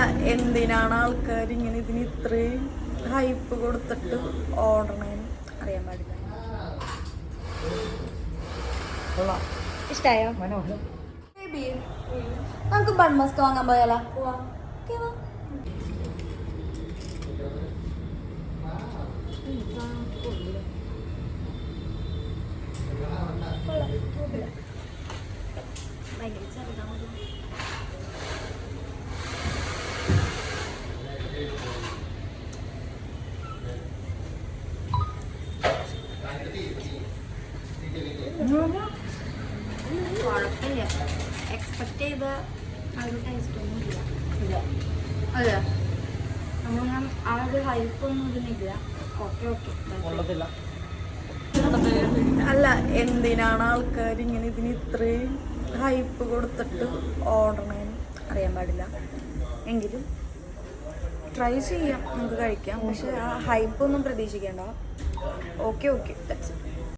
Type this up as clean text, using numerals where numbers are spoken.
അല്ല, എന്തിനാണ് ആൾക്കാർ ഇങ്ങനെ ഇതിന് ഇത്രയും ഹൈപ്പ് കൊടുത്തിട്ട് ഓടണേന്ന് അറിയാൻ പാടില്ല. ഇഷ്ടായോ? ബേബി, നമുക്ക് ബൺ മസ്ക് വാങ്ങാൻ പോയാലോ? ഭയങ്കര ചെറുതാണ്. കുഴപ്പമില്ല, എക്സ്പെക്ട് ചെയ്ത ആ ഒരു ടേസ്റ്റ് ഒന്നും ഇല്ല. അതെ, നമ്മൾ ആ ഒരു ഹൈപ്പൊന്നും ഇതിനില്ല. ഓക്കെ. അല്ല, എന്തിനാണ് ആൾക്കാർ ഇങ്ങനെ ഇതിന് ഇത്രയും ഹൈപ്പ് കൊടുത്തിട്ട് ഓടണേന്ന് അറിയാൻ പാടില്ല. എങ്കിലും ട്രൈ ചെയ്യാം, നമുക്ക് കഴിക്കാം. പക്ഷെ ആ ഹൈപ്പൊന്നും പ്രതീക്ഷിക്കേണ്ട. Okay, that's it.